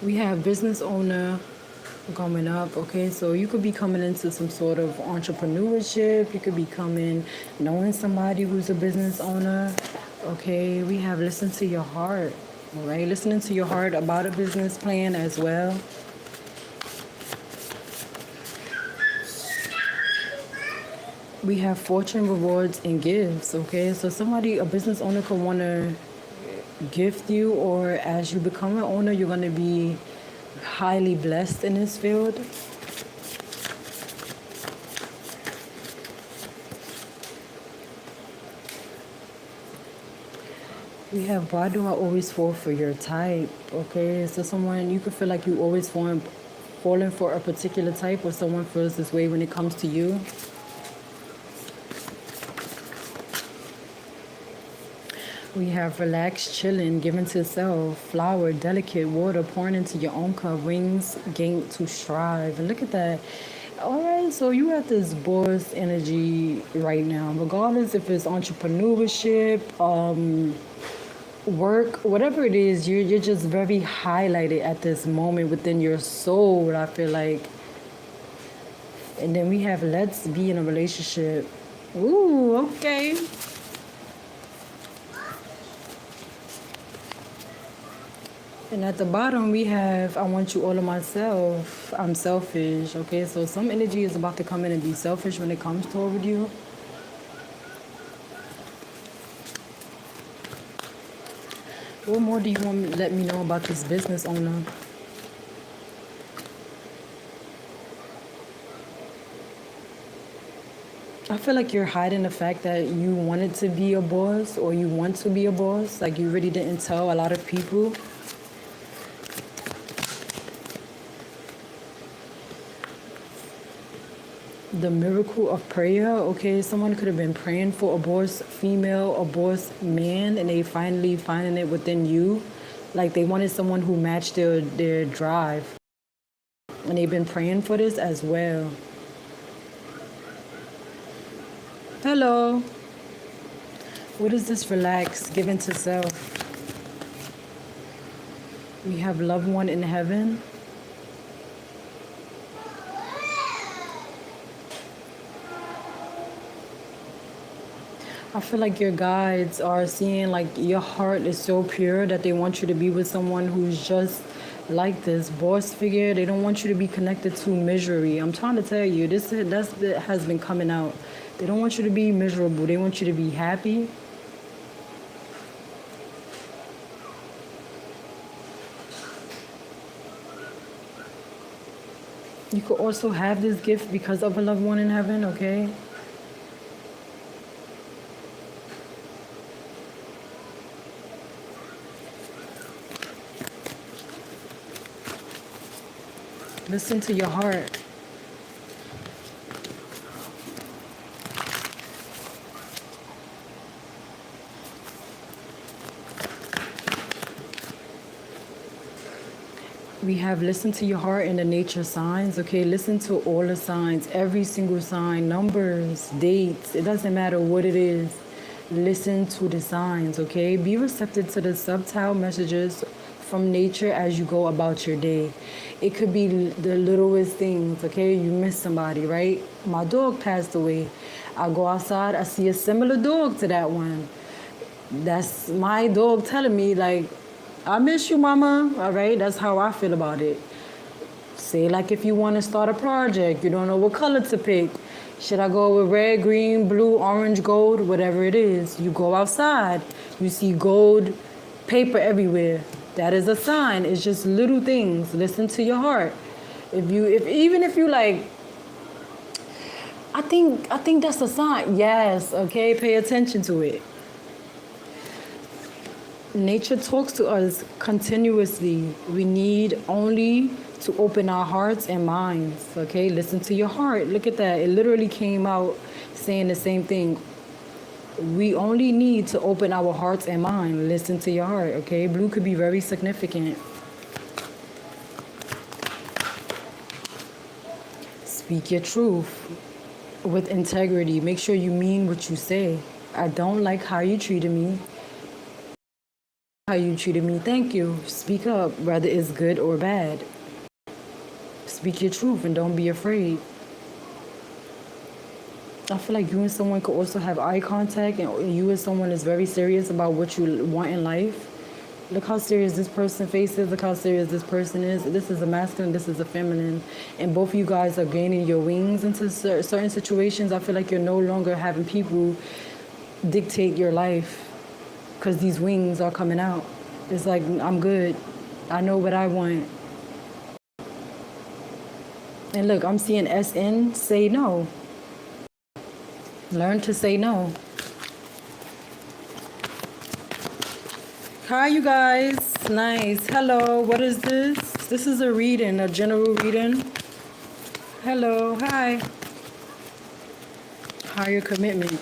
We have business owner coming up, okay? So you could be coming into some sort of entrepreneurship. You could be coming knowing somebody who's a business owner, okay? We have listen to your heart, all right? Listening to your heart about a business plan as well. We have fortune rewards and gifts, okay? So somebody, a business owner could want to gift you, or as you become an owner, you're going to be highly blessed in this field. We have why do I always fall for your type? Okay, so someone you could feel like you always falling for a particular type, or someone feels this way when it comes to you. We have relaxed, chilling, given to self, flower, delicate, water, pouring into your own cup, wings, gained to strive. And look at that. All right, so you have this boss energy right now, regardless if it's entrepreneurship, work, whatever it is, you're just very highlighted at this moment within your soul, I feel like. And then we have let's be in a relationship. Ooh, okay. And at the bottom, we have I want you all of myself. I'm selfish. Okay, so some energy is about to come in and be selfish when it comes toward you. What more do you want to let me know about this business owner? I feel like you're hiding the fact that you wanted to be a boss, or you want to be a boss. Like you really didn't tell a lot of people. The miracle of prayer. Okay, someone could have been praying for a boss female, a boss man, and they finally finding it within you. Like they wanted someone who matched their drive, and they've been praying for this as well. Hello. What is this relax, given to self? We have loved one in heaven. I feel like your guides are seeing like your heart is so pure that they want you to be with someone who's just like this boss figure. They don't want you to be connected to misery. I'm trying to tell you, that has been coming out. They don't want you to be miserable. They want you to be happy. You could also have this gift because of a loved one in heaven, okay? Listen to your heart. We have listen to your heart and the nature signs, okay? Listen to all the signs, every single sign, numbers, dates, it doesn't matter what it is. Listen to the signs, okay? Be receptive to the subtle messages from nature as you go about your day. It could be the littlest things, okay? You miss somebody, right? My dog passed away. I go outside, I see a similar dog to that one. That's my dog telling me, like, I miss you, mama. All right, that's how I feel about it. Say, like, if you want to start a project, you don't know what color to pick. Should I go with red, green, blue, orange, gold, whatever it is? You go outside, you see gold paper everywhere. That is a sign. It's just little things. Listen to your heart. If you like, I think that's a sign. Yes, okay, pay attention to it. Nature talks to us continuously. We need only to open our hearts and minds. Okay, listen to your heart. Look at that. It literally came out saying the same thing. We only need to open our hearts and mind. Listen to your heart. Okay, blue could be very significant. Speak your truth with integrity. Make sure you mean what you say. I don't like how you treated me. how you treated me. Thank you. Speak up, whether it's good or bad. Speak your truth and don't be afraid. I feel like you and someone could also have eye contact, and you and someone is very serious about what you want in life. Look how serious this person faces. Look how serious this person is. This is a masculine, this is a feminine. And both of you guys are gaining your wings into certain situations. I feel like you're no longer having people dictate your life because these wings are coming out. It's like, I'm good. I know what I want. And look, I'm seeing SN say no. Learn to say no. Hi, you guys. Nice. Hello. What is this? This is a reading, a general reading. Hello. Hi. Higher commitment.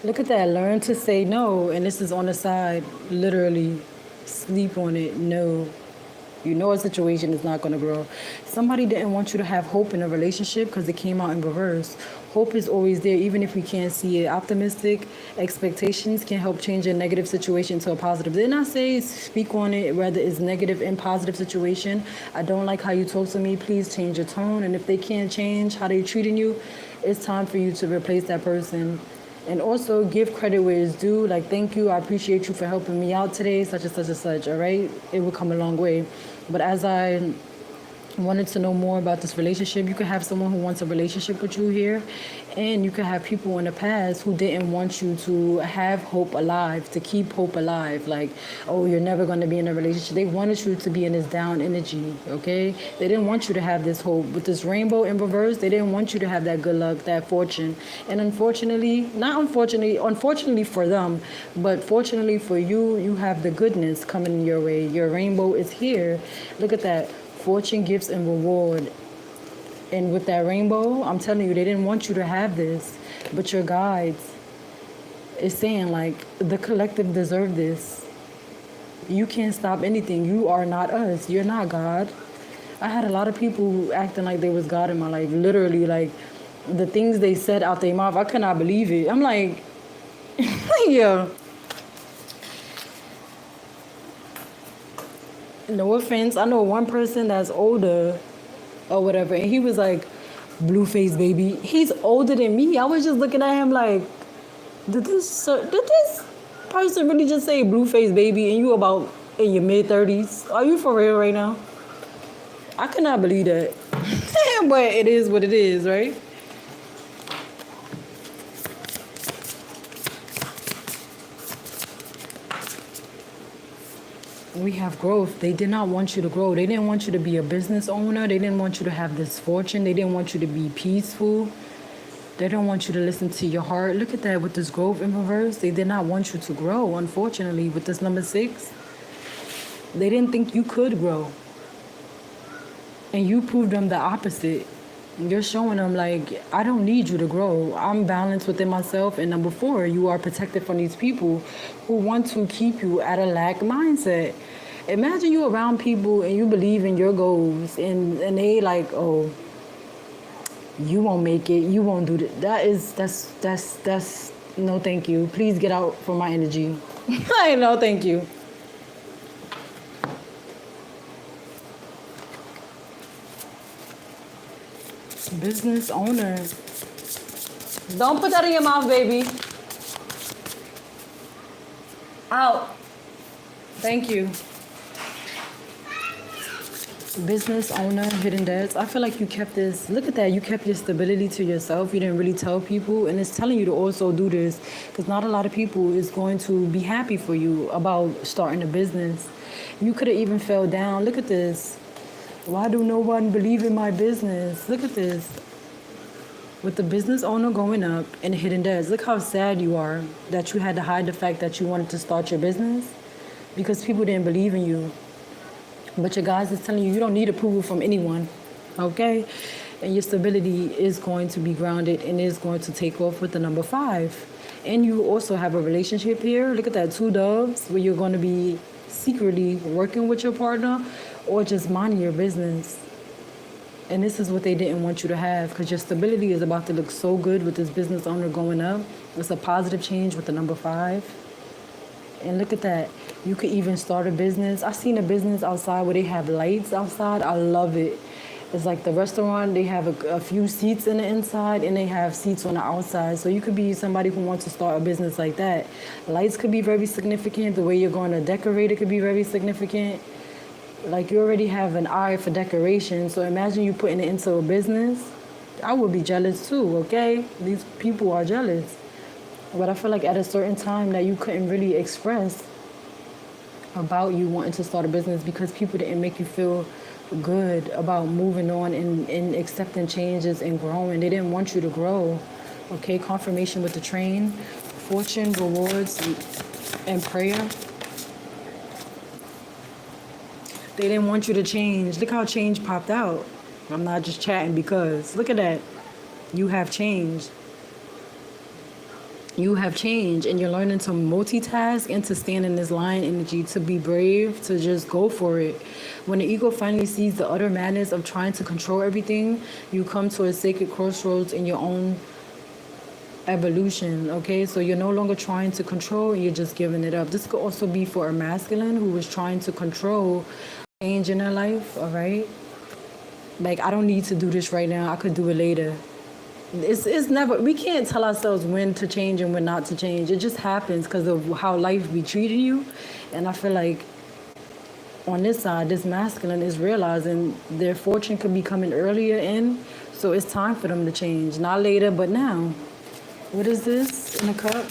Look at that. Learn to say no. And this is on the side. Literally. Sleep on it. No. You know a situation is not going to grow. Somebody didn't want you to have hope in a relationship because it came out in reverse. Hope is always there, even if we can't see it. Optimistic expectations can help change a negative situation to a positive. Didn't I say speak on it, whether it's negative and positive situation? I don't like how you talk to me. Please change your tone. And if they can't change how they're treating you, it's time for you to replace that person. And also give credit where it's due. Like, thank you. I appreciate you for helping me out today, such and such and such. All right? It will come a long way. But as I wanted to know more about this relationship, you could have someone who wants a relationship with you here, and you could have people in the past who didn't want you to have hope alive, to keep hope alive. Like, oh, you're never going to be in a relationship. They wanted you to be in this down energy, okay? They didn't want you to have this hope. With this rainbow in reverse, they didn't want you to have that good luck, that fortune. And unfortunately, unfortunately for them, but fortunately for you, you have the goodness coming your way. Your rainbow is here. Look at that. Fortune, gifts, and reward. And with that rainbow, I'm telling you, they didn't want you to have this. But your guides is saying, like, the collective deserve this. You can't stop anything. You are not us. You're not God. I had a lot of people acting like they was God in my life. Literally, like, the things they said out their mouth, I could not believe it. I'm like, yeah. No offense. I know one person that's older or whatever, and he was like, Blueface baby. He's older than me. I was just looking at him like, did this person really just say Blueface baby and you about in your mid-30s? Are you for real right now? I could not believe that. But it is what it is, right? We have growth. They did not want you to grow. They didn't want you to be a business owner. They didn't want you to have this fortune. They didn't want you to be peaceful. They don't want you to listen to your heart. Look at that with this growth in reverse. They did not want you to grow, unfortunately, with this number 6. They didn't think you could grow. And you proved them the opposite. You're showing them, like, I don't need you to grow. I'm balanced within myself. And number 4, you are protected from these people who want to keep you at a lack mindset. Imagine you around people and you believe in your goals and they like, oh, you won't make it. You won't do that. That's no thank you. Please get out from my energy. No thank you. Business owner. Don't put that in your mouth, baby. Out. Thank you. Business owner, hidden debts. I feel like you kept this. Look at that. You kept your stability to yourself. You didn't really tell people. And it's telling you to also do this because not a lot of people is going to be happy for you about starting a business. You could have even fell down. Look at this. Why do no one believe in my business? Look at this. With the business owner going up and hidden debts, look how sad you are that you had to hide the fact that you wanted to start your business because people didn't believe in you. But your guys is telling you you don't need approval from anyone, okay? And your stability is going to be grounded and is going to take off with the number 5. And you also have a relationship here. Look at that, 2 doves, where you're going to be secretly working with your partner or just minding your business. And this is what they didn't want you to have because your stability is about to look so good with this business owner going up. It's a positive change with the number 5. And look at that. You could even start a business. I seen a business outside where they have lights outside. I love it. It's like the restaurant, they have a few seats in the inside and they have seats on the outside. So you could be somebody who wants to start a business like that. Lights could be very significant. The way you're going to decorate it could be very significant. Like you already have an eye for decoration. So imagine you putting it into a business. I would be jealous too, okay? These people are jealous. But I feel like at a certain time that you couldn't really express about you wanting to start a business because people didn't make you feel good about moving on and accepting changes and growing. They didn't want you to grow. Okay, confirmation with the train, fortune, rewards, and prayer. They didn't want you to change. Look how change popped out. I'm not just chatting because. Look at that. You have changed. You have changed and you're learning to multitask and to stand in this lion energy, to be brave, to just go for it. When the ego finally sees the utter madness of trying to control everything, you come to a sacred crossroads in your own evolution, okay? So you're no longer trying to control, you're just giving it up. This could also be for a masculine who was trying to control change in their life, all right? Like, I don't need to do this right now, I could do it later. It's never, we can't tell ourselves when to change and when not to change. It just happens because of how life be treating you. And I feel like on this side, this masculine is realizing their fortune could be coming earlier in. So it's time for them to change. Not later, but now. What is this in a cup?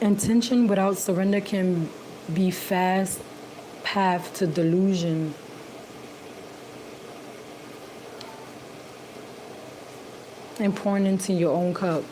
Intention without surrender can be fast path to delusion. And pouring into your own cup.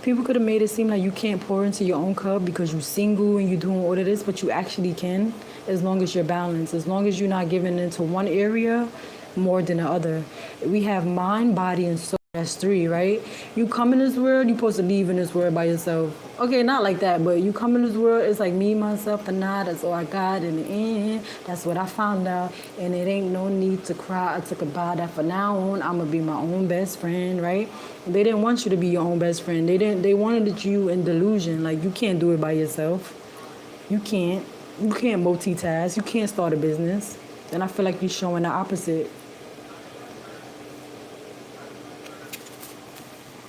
People could have made it seem like you can't pour into your own cup because you're single and you're doing all of this, but you actually can, as long as you're balanced, as long as you're not giving into one area more than the other. We have mind, body, and soul. That's 3, right? You come in this world, you're supposed to leave in this world by yourself. Okay, not like that, but you come in this world, it's like me, myself, and I. That's all I got in the end. That's what I found out. And it ain't no need to cry. I took a bow that from now on, I'm going to be my own best friend, right? They didn't want you to be your own best friend. They wanted you in delusion. Like, you can't do it by yourself. You can't. You can't multitask. You can't start a business. And I feel like you're showing the opposite.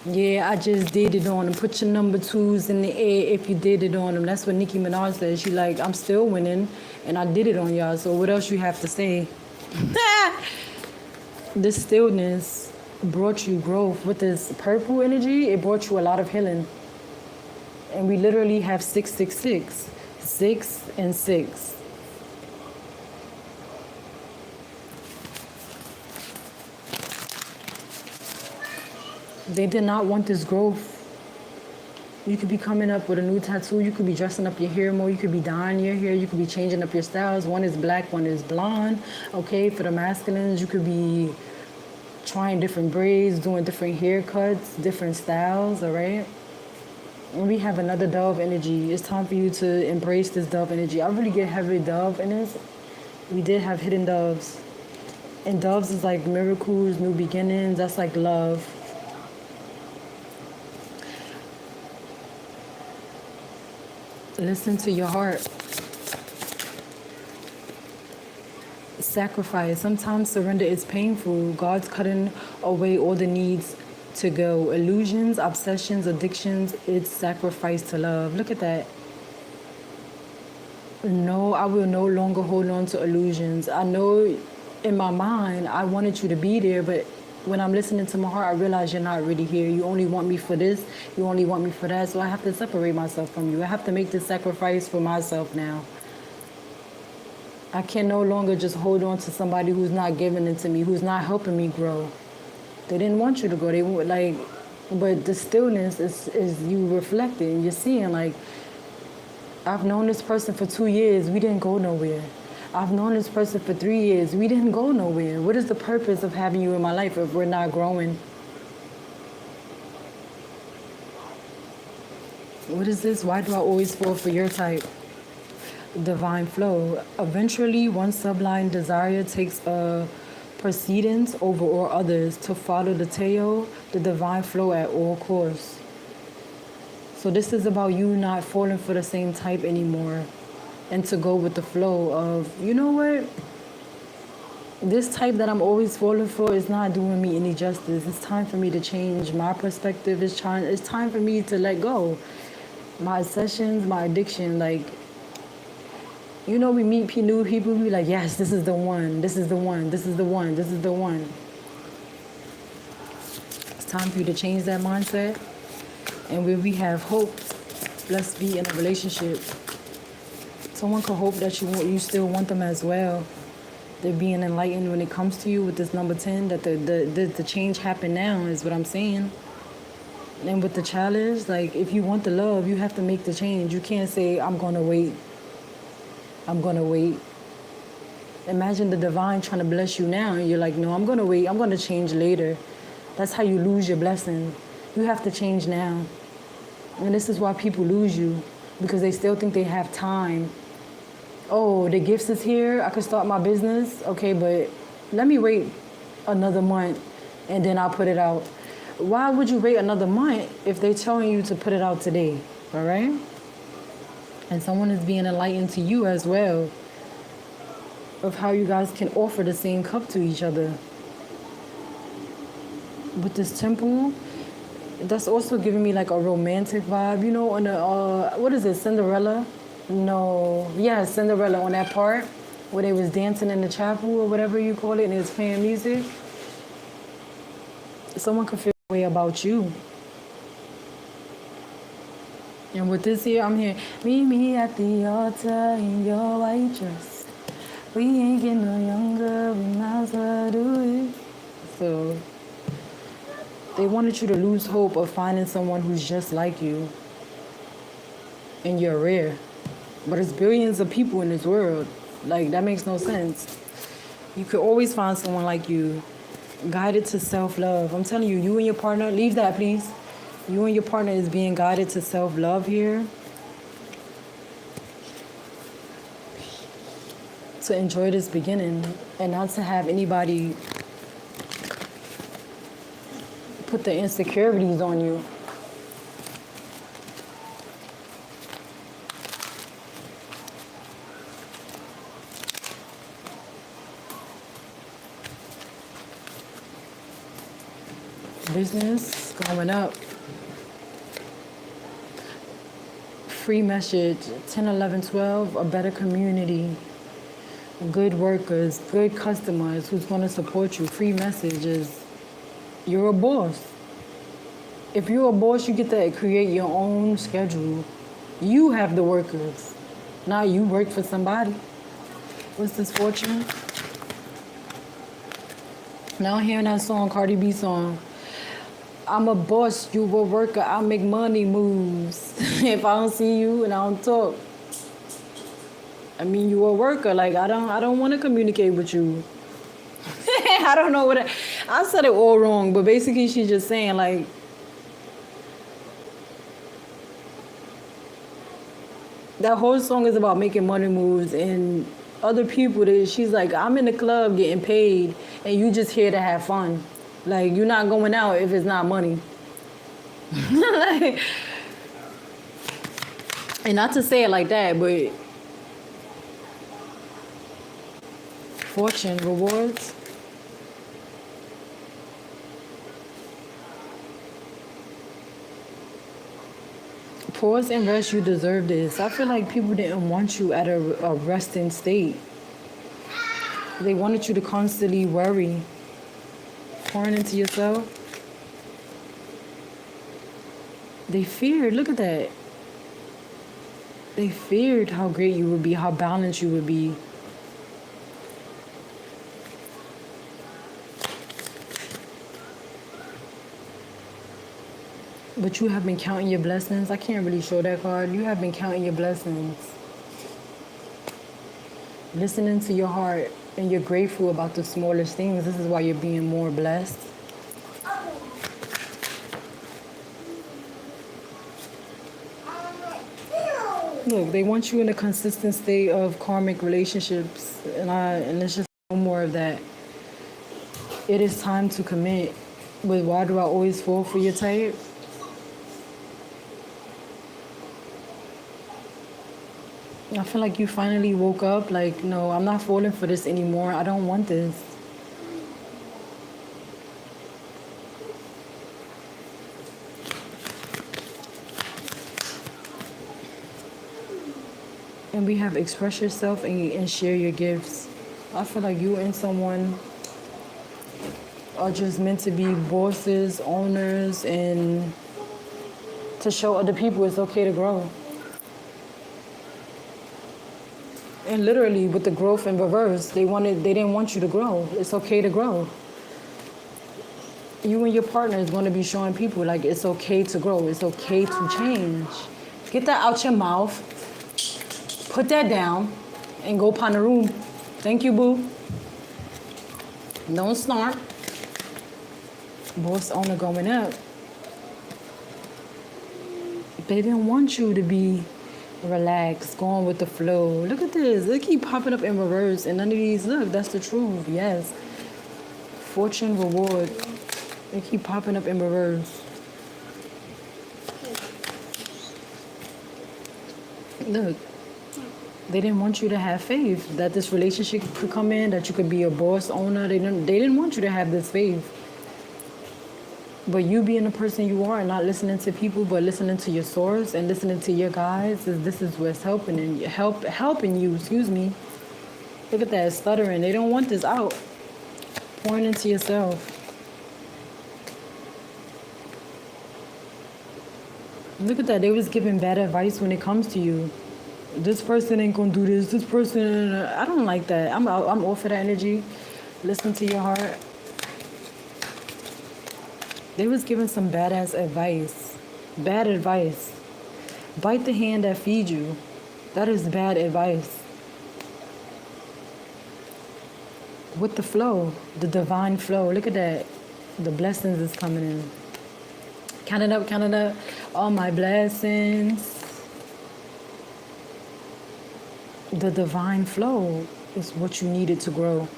Yeah, I just did it on them. Put your number 2s in the air if you did it on them. That's what Nicki Minaj says. She like, I'm still winning, and I did it on y'all. So what else you have to say? This stillness brought you growth. With this purple energy, it brought you a lot of healing. And we literally have 666. 6 and 6. They did not want this growth. You could be coming up with a new tattoo. You could be dressing up your hair more. You could be dyeing your hair. You could be changing up your styles. One is black, one is blonde. Okay, for the masculines, you could be trying different braids, doing different haircuts, different styles, all right? And we have another dove energy. It's time for you to embrace this dove energy. I really get heavy dove in this. We did have hidden doves. And doves is like miracles, new beginnings. That's like love. Listen to your heart. Sacrifice. Sometimes surrender is painful. God's cutting away all the needs to go. Illusions, obsessions, addictions, it's sacrifice to love. Look at that. No, I will no longer hold on to illusions. I know in my mind I wanted you to be there, but when I'm listening to my heart, I realize you're not really here. You only want me for this. You only want me for that. So I have to separate myself from you. I have to make this sacrifice for myself now. I can no longer just hold on to somebody who's not giving it to me, who's not helping me grow. They didn't want you to go. They would like, but the stillness is you reflecting. You're seeing like, I've known this person for 2 years. We didn't go nowhere. I've known this person for 3 years. We didn't go nowhere. What is the purpose of having you in my life if we're not growing? What is this? Why do I always fall for your type? Divine flow. Eventually, one sublime desire takes a precedence over all others, to follow the tail, the divine flow at all costs. So this is about you not falling for the same type anymore, and to go with the flow of, you know what? This type that I'm always falling for is not doing me any justice. It's time for me to change my perspective. It's time for me to let go. My obsessions, my addiction, like, you know, we meet new people, we like, yes, this is the one, this is the one, this is the one, this is the one. It's time for you to change that mindset. And when we have hope, let's be in a relationship. Someone could hope that you still want them as well. They're being enlightened when it comes to you with this number 10, that the change happen now is what I'm saying. And with the challenge, like, if you want the love, you have to make the change. You can't say, I'm going to wait. I'm going to wait. Imagine the divine trying to bless you now, and you're like, no, I'm going to wait. I'm going to change later. That's how you lose your blessing. You have to change now. And this is why people lose you, because they still think they have time. Oh, the gifts is here. I could start my business. Okay, but let me wait another month, and then I'll put it out. Why would you wait another month if they're telling you to put it out today, all right? And someone is being enlightened to you as well of how you guys can offer the same cup to each other. With this temple, that's also giving me like a romantic vibe, you know, on the, what is it, Cinderella? No, yeah, Cinderella, on that part where they was dancing in the chapel or whatever you call it, and it was playing music. Someone could feel way about you. And with this here, I'm here. Meet me at the altar in your white dress. We ain't getting no younger, we might as well do it. So they wanted you to lose hope of finding someone who's just like you. And you're rare. But there's billions of people in this world. Like, that makes no sense. You could always find someone like you. Guided to self-love. I'm telling you, you and your partner, leave that please. You and your partner is being guided to self-love here. To enjoy this beginning and not to have anybody put the insecurities on you. Business going up. Free message 10, 11, 12, a better community, good workers, good customers who's going to support you. Free messages. You're a boss. If you're a boss, you get to create your own schedule. You have the workers. Now you work for somebody. What's this, Fortune? Now I'm hearing that song, Cardi B song. I'm a boss, you a worker, I make money moves. If I don't see you and I don't talk, I mean, you a worker. Like, I don't want to communicate with you. I don't know what I said it all wrong, but basically she's just saying, like, that whole song is about making money moves, and other people, she's like, I'm in the club getting paid and you just here to have fun. Like, you're not going out if it's not money. Like, and not to say it like that, but fortune, rewards. Pause and rest, you deserve this. I feel like people didn't want you at a resting state. They wanted you to constantly worry. Pouring into yourself. They feared, look at that. They feared how great you would be, how balanced you would be. But you have been counting your blessings. I can't really show that card. You have been counting your blessings. Listening to your heart, and you're grateful about the smallest things. This is why you're being more blessed. Look, they want you in a consistent state of karmic relationships, and it's just no more of that. It is time to commit. But why do I always fall for your type? I feel like you finally woke up like, no, I'm not falling for this anymore. I don't want this. And we have express yourself and share your gifts. I feel like you and someone are just meant to be bosses, owners, and to show other people it's okay to grow. And literally with the growth in reverse, they didn't want you to grow. It's okay to grow. You and your partner is going to be showing people like it's okay to grow. It's okay to change. Get that out your mouth. Put that down and go upon the room. Thank you, boo. Don't snark. Boss owner going up. They didn't want you to be relaxed, going with the flow. Look at this. They keep popping up in reverse, and none of these, look, that's the truth. Yes. Fortune, reward. They keep popping up in reverse. Look. They didn't want you to have faith that this relationship could come in, that you could be a boss owner. They didn't want you to have this faith. But you being the person you are and not listening to people, but listening to your source and listening to your guides, this is what's helping you. Excuse me. Look at that stuttering. They don't want this out. Pouring into yourself. Look at that. They was giving bad advice when it comes to you. This person ain't gonna do this. This person, I don't like that. I'm off of that energy. Listen to your heart. They was giving some badass advice. Bad advice. Bite the hand that feeds you. That is bad advice. With the flow, the divine flow. Look at that. The blessings is coming in. Count it up. All my blessings. The divine flow is what you needed to grow.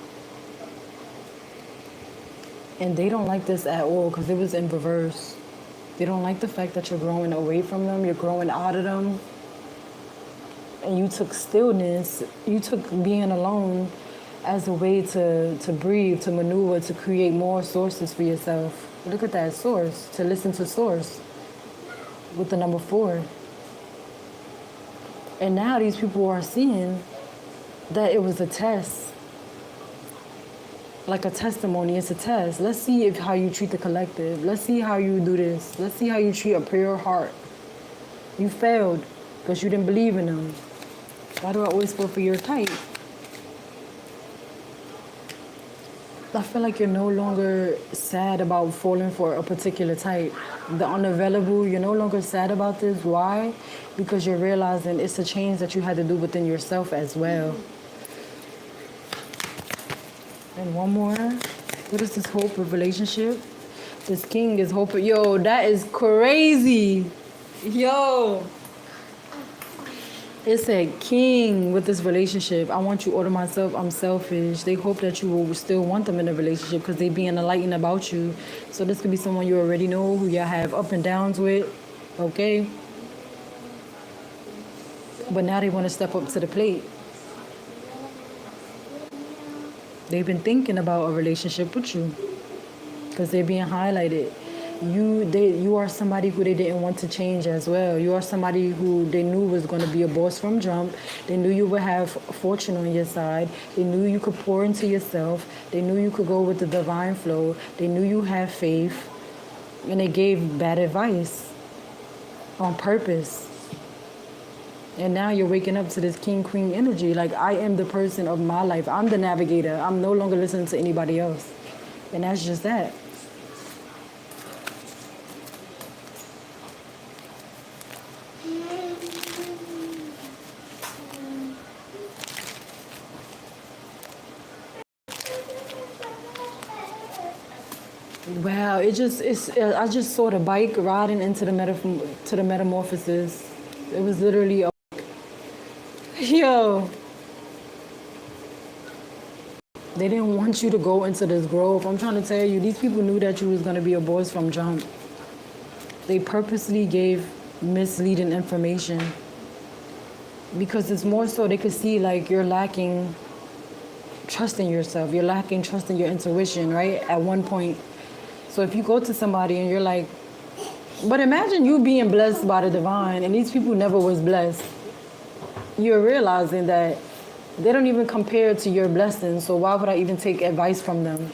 And they don't like this at all because it was in reverse. They don't like the fact that you're growing away from them, you're growing out of them. And you took stillness, you took being alone as a way to breathe, to maneuver, to create more sources for yourself. Look at that source, to listen to source with the number 4. And now these people are seeing that it was a test. Like a testimony, it's a test. Let's see how you treat the collective. Let's see how you do this. Let's see how you treat a pure heart. You failed because you didn't believe in them. Why do I always fall for your type? I feel like you're no longer sad about falling for a particular type. The unavailable, you're no longer sad about this. Why? Because you're realizing it's a change that you had to do within yourself as well. And one more. What is this hope of relationship? This king is hope. Yo, that is crazy. Yo. It said king with this relationship. I want you all to myself. I'm selfish. They hope that you will still want them in a relationship because they being enlightened about you. So this could be someone you already know who y'all have up and downs with. Okay? But now they want to step up to the plate. They've been thinking about a relationship with you because they're being highlighted. You are somebody who they didn't want to change as well. You are somebody who they knew was going to be a boss from jump. They knew you would have fortune on your side. They knew you could pour into yourself. They knew you could go with the divine flow. They knew you had faith. And they gave bad advice on purpose. And now you're waking up to this king, queen energy. Like, I am the person of my life. I'm the navigator. I'm no longer listening to anybody else. And that's just that. Wow, I just saw the bike riding into the metamorphosis. It was literally yo. They didn't want you to go into this growth. I'm trying to tell you, these people knew that you was going to be a boss from jump. They purposely gave misleading information because it's more so they could see like you're lacking trust in yourself. You're lacking trust in your intuition, right? At one point. So if you go to somebody and you're like, but imagine you being blessed by the divine and these people never was blessed. You're realizing that they don't even compare to your blessings. So why would I even take advice from them?